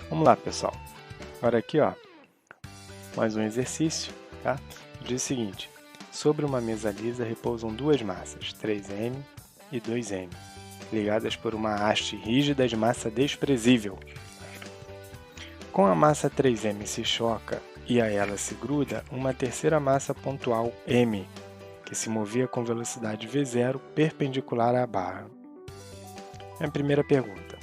Vamos lá, pessoal. Agora aqui, ó, mais um exercício, tá? Diz o seguinte: sobre uma mesa lisa repousam duas massas, 3M e 2M, ligadas por uma haste rígida de massa desprezível. Com a massa 3M se choca e a ela se gruda uma terceira massa pontual M, que se movia com velocidade V0 perpendicular à barra. A primeira pergunta: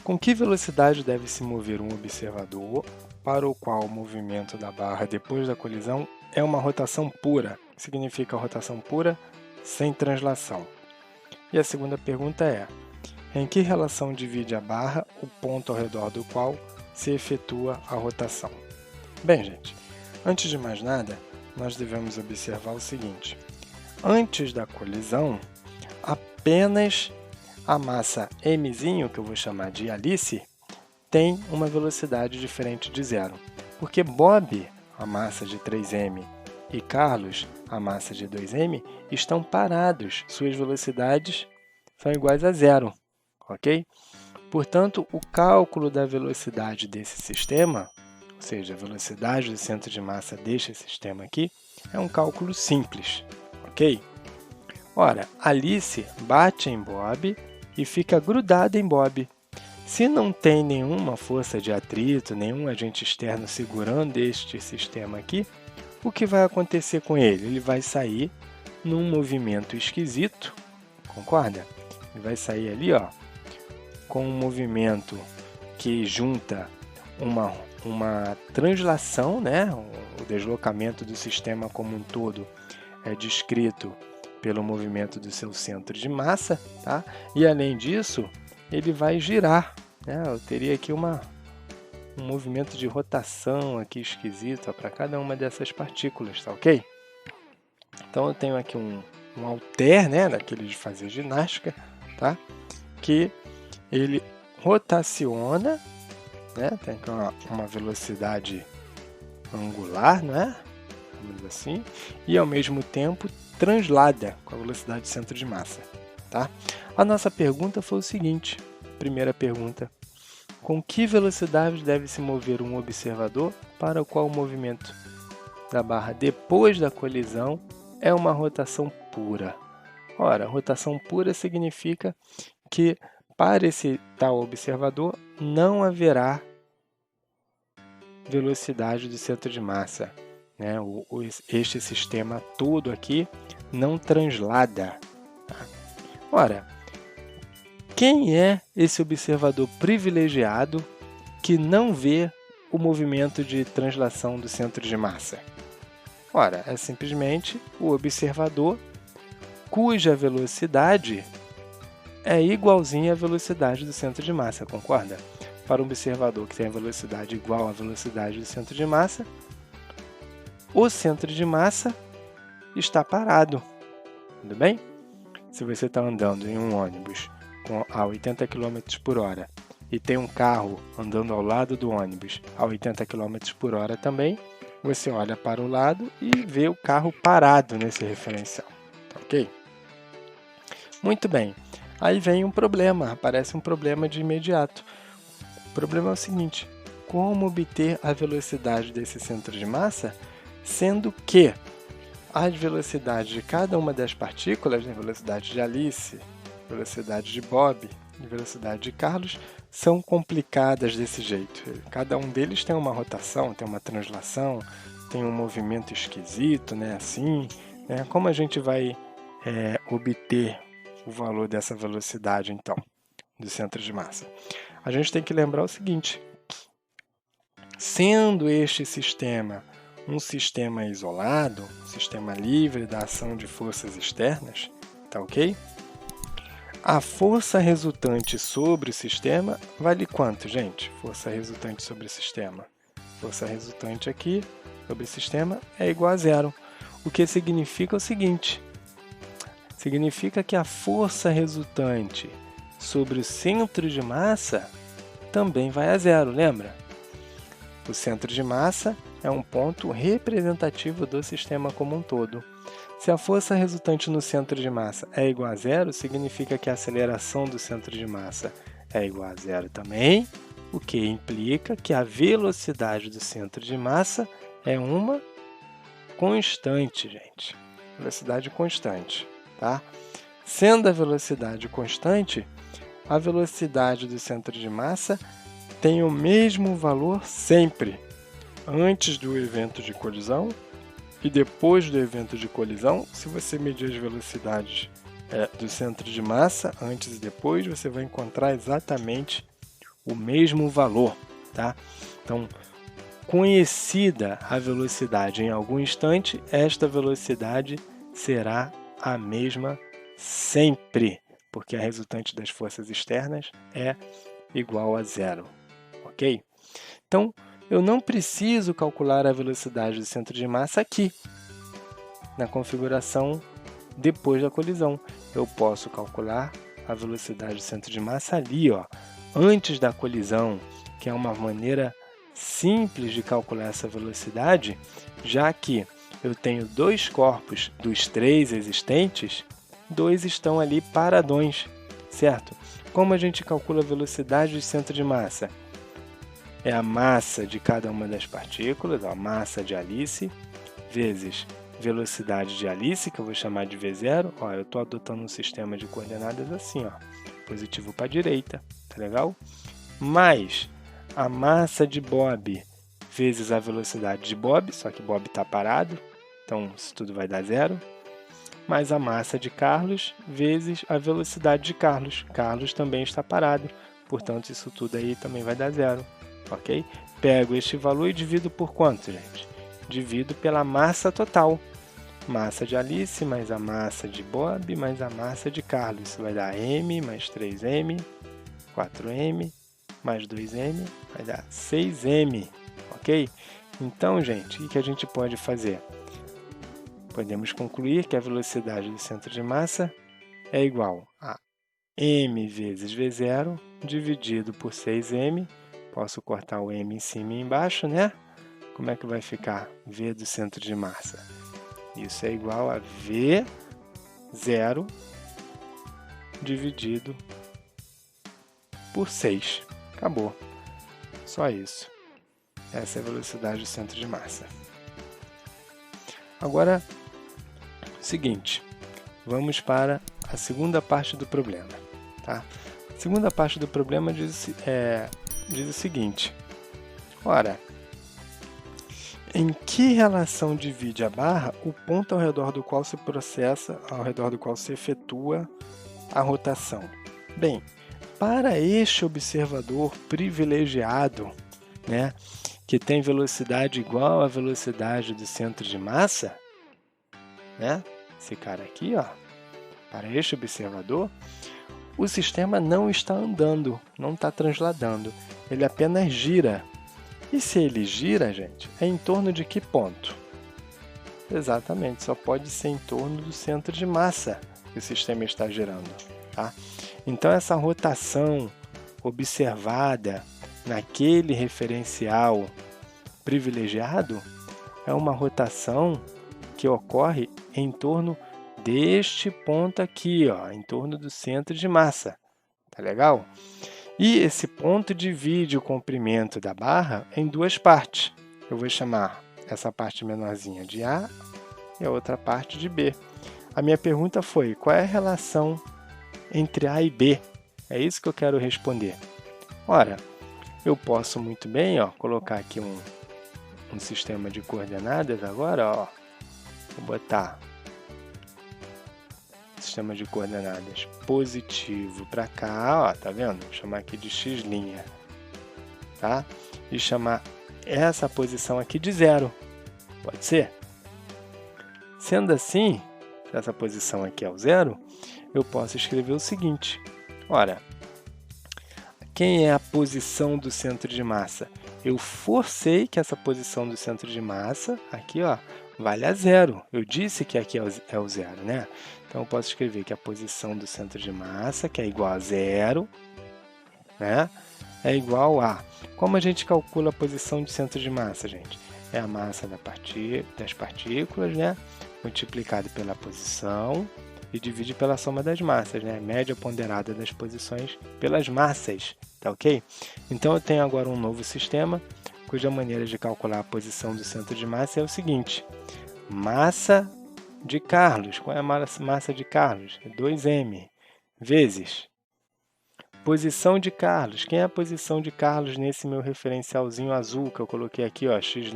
com que velocidade deve se mover um observador para o qual o movimento da barra depois da colisão é uma rotação pura? Significa rotação pura sem translação. E a segunda pergunta é: em que relação divide a barra o ponto ao redor do qual se efetua a rotação? Bem, gente, antes de mais nada, nós devemos observar o seguinte: antes da colisão, apenas a massa M, que eu vou chamar de Alice, tem uma velocidade diferente de zero, porque Bob, a massa de 3M, e Carlos, a massa de 2M, estão parados, suas velocidades são iguais a zero, ok? Portanto, o cálculo da velocidade desse sistema, ou seja, a velocidade do centro de massa deste sistema aqui, é um cálculo simples, ok? Ora, Alice bate em Bob e fica grudada em Bob. Se não tem nenhuma força de atrito, nenhum agente externo segurando este sistema aqui, o que vai acontecer com ele? Ele vai sair num movimento esquisito, concorda? Ele vai sair ali, ó, com um movimento que junta uma translação, né? O deslocamento do sistema como um todo é descrito pelo movimento do seu centro de massa, tá? E além disso, ele vai girar, né? Eu teria aqui um movimento de rotação aqui esquisito para cada uma dessas partículas, tá ok? Então eu tenho aqui um halter, né? Daquele de fazer ginástica, tá? Que ele rotaciona, né? Tem aqui uma velocidade angular, não é? Vamos assim, e ao mesmo tempo translada com a velocidade de centro de massa, tá? A nossa pergunta foi o seguinte: primeira pergunta: com que velocidade deve se mover um observador para o qual o movimento da barra depois da colisão é uma rotação pura? Ora, rotação pura significa que para esse tal observador não haverá velocidade do centro de massa, né? Este sistema todo aqui não translada. Tá? Ora, quem é esse observador privilegiado que não vê o movimento de translação do centro de massa? Ora, é simplesmente o observador cuja velocidade é igualzinha à velocidade do centro de massa, concorda? Para um observador que tem a velocidade igual à velocidade do centro de massa, o centro de massa está parado, tudo bem? Se você está andando em um ônibus a 80 km por hora e tem um carro andando ao lado do ônibus a 80 km por hora também, você olha para o lado e vê o carro parado nesse referencial, ok? Muito bem, aí vem um problema, aparece um problema de imediato. O problema é o seguinte: como obter a velocidade desse centro de massa, sendo que as velocidades de cada uma das partículas, a velocidade de Alice, velocidade de Bob e velocidade de Carlos, são complicadas desse jeito. Cada um deles tem uma rotação, tem uma translação, tem um movimento esquisito, né? Assim, né? Como a gente vai obter o valor dessa velocidade, então, do centro de massa? A gente tem que lembrar o seguinte: sendo este sistema um sistema isolado, um sistema livre da ação de forças externas, tá ok? A força resultante sobre o sistema vale quanto, gente? Força resultante sobre o sistema. Força resultante aqui sobre o sistema é igual a zero. O que significa o seguinte: significa que a força resultante sobre o centro de massa também vai a zero, lembra? O centro de massa é um ponto representativo do sistema como um todo. Se a força resultante no centro de massa é igual a zero, significa que a aceleração do centro de massa é igual a zero também, o que implica que a velocidade do centro de massa é uma constante, gente. Velocidade constante, tá? Sendo a velocidade constante, a velocidade do centro de massa tem o mesmo valor sempre, antes do evento de colisão e depois do evento de colisão. Se você medir as velocidades do centro de massa, antes e depois, você vai encontrar exatamente o mesmo valor, tá? Então, conhecida a velocidade em algum instante, esta velocidade será a mesma sempre, porque a resultante das forças externas é igual a zero, ok? Então, eu não preciso calcular a velocidade do centro de massa aqui, na configuração depois da colisão. Eu posso calcular a velocidade do centro de massa ali, ó, antes da colisão, que é uma maneira simples de calcular essa velocidade, já que eu tenho dois corpos dos 3 existentes, 2 estão ali paradões, certo? Como a gente calcula a velocidade do centro de massa? É a massa de cada uma das partículas, a massa de Alice, vezes velocidade de Alice, que eu vou chamar de V0. Ó, eu estou adotando um sistema de coordenadas assim, ó, positivo para a direita, tá legal? Mais a massa de Bob vezes a velocidade de Bob, só que Bob está parado, então isso tudo vai dar zero. Mais a massa de Carlos vezes a velocidade de Carlos. Carlos também está parado, portanto isso tudo aí também vai dar zero. Ok? Pego este valor e divido por quanto, gente? Divido pela massa total. Massa de Alice mais a massa de Bob mais a massa de Carlos. Isso vai dar M mais 3M, 4M, mais 2M, vai dar 6M. Ok? Então, gente, o que a gente pode fazer? Podemos concluir que a velocidade do centro de massa é igual a M vezes V0 dividido por 6M. Posso cortar o M em cima e embaixo, né? Como é que vai ficar? V do centro de massa. Isso é igual a V0 dividido por 6. Acabou. Só isso. Essa é a velocidade do centro de massa. Agora, seguinte. Vamos para a segunda parte do problema. Tá? A segunda parte do problema diz o seguinte: ora, em que relação divide a barra o ponto ao redor do qual se efetua a rotação? Bem, para este observador privilegiado, né, que tem velocidade igual à velocidade do centro de massa, né, esse cara aqui, ó, para este observador, o sistema não está andando, não está transladando, ele apenas gira. E se ele gira, gente, é em torno de que ponto? Exatamente, só pode ser em torno do centro de massa que o sistema está girando. Tá? Então, essa rotação observada naquele referencial privilegiado é uma rotação que ocorre em torno deste ponto aqui, ó, em torno do centro de massa. Tá legal? E esse ponto divide o comprimento da barra em duas partes. Eu vou chamar essa parte menorzinha de A e a outra parte de B. A minha pergunta foi: qual é a relação entre A e B? É isso que eu quero responder. Ora, eu posso muito bem, ó, colocar aqui um sistema de coordenadas agora, ó. Vou botar sistema de coordenadas positivo para cá, ó, tá vendo? Vou chamar aqui de x', tá? E chamar essa posição aqui de zero. Pode ser? Sendo assim, se essa posição aqui é o zero, eu posso escrever o seguinte: ora, quem é a posição do centro de massa? Eu forcei que essa posição do centro de massa, aqui, ó, vale a zero. Eu disse que aqui é o zero, né? Então, eu posso escrever que a posição do centro de massa, que é igual a zero, né, é igual a... Como a gente calcula a posição do centro de massa, gente? É a massa das partículas, né, multiplicado pela posição e divide pela soma das massas, né? Média ponderada das posições pelas massas Tá ok? Então eu tenho agora um novo sistema, cuja maneira de calcular a posição do centro de massa é o seguinte: massa de Carlos. Qual é a massa de Carlos? É 2m vezes posição de Carlos. Quem é a posição de Carlos nesse meu referencialzinho azul que eu coloquei aqui, ó, x'?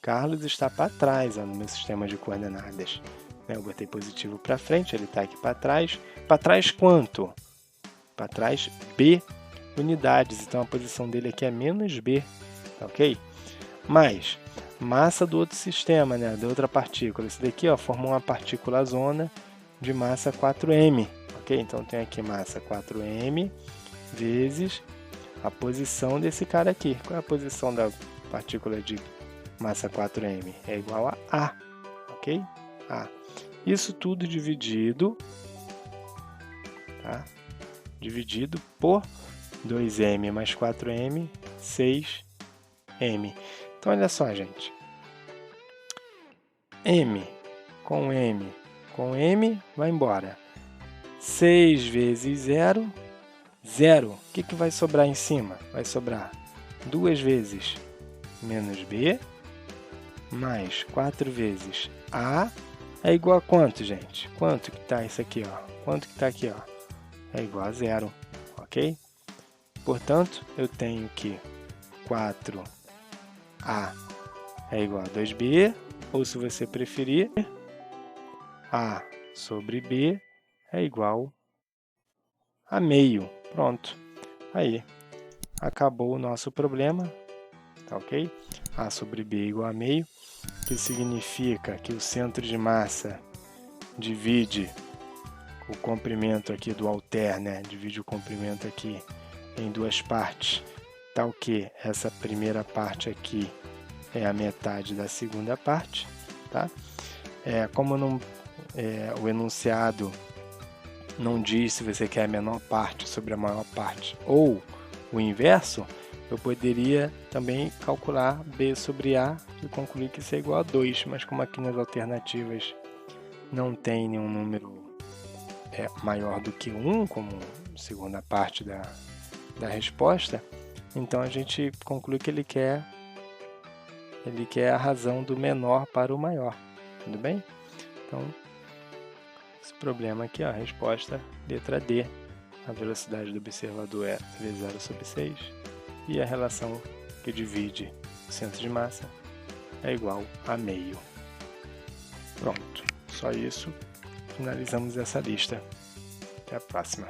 Carlos está para trás, ó, no meu sistema de coordenadas. Eu botei positivo para frente, ele está aqui para trás. Para trás quanto? Para trás b unidades. Então a posição dele aqui é menos b, tá ok? Mais massa do outro sistema, né, da outra partícula. Esse daqui, ó, formou uma partícula zona de massa 4m. Ok? Então tem aqui massa 4m vezes a posição desse cara aqui. Qual é a posição da partícula de massa 4m? É igual a A. Ok? A. Isso tudo dividido, tá? Dividido por 2m mais 4m, 6m. Então, olha só, gente. M com M vai embora. 6 vezes 0, 0. O que vai sobrar em cima? Vai sobrar 2 vezes menos B, mais 4 vezes A, é igual a quanto, gente? Quanto que está isso aqui, ó? Quanto que está aqui, ó? É igual a 0, ok? Portanto, eu tenho que 4A é igual a 2B, ou se você preferir, A sobre B é igual a meio. Pronto. Aí, acabou o nosso problema, tá ok? A sobre B é igual a meio, que significa que o centro de massa divide o comprimento aqui do halter, né? Divide o comprimento aqui em duas partes, tal que essa primeira parte aqui é a metade da segunda parte, tá? Como não, o enunciado não diz se você quer a menor parte sobre a maior parte ou o inverso, eu poderia também calcular B sobre A e concluir que isso é igual a 2, mas como aqui nas alternativas não tem nenhum número maior do que 1, como segunda parte da resposta, então a gente conclui que ele quer a razão do menor para o maior, tudo bem? Então, esse problema aqui, ó, a resposta, letra D, a velocidade do observador é V0 sobre 6 e a relação que divide o centro de massa é igual a meio. Pronto, só isso, finalizamos essa lista. Até a próxima.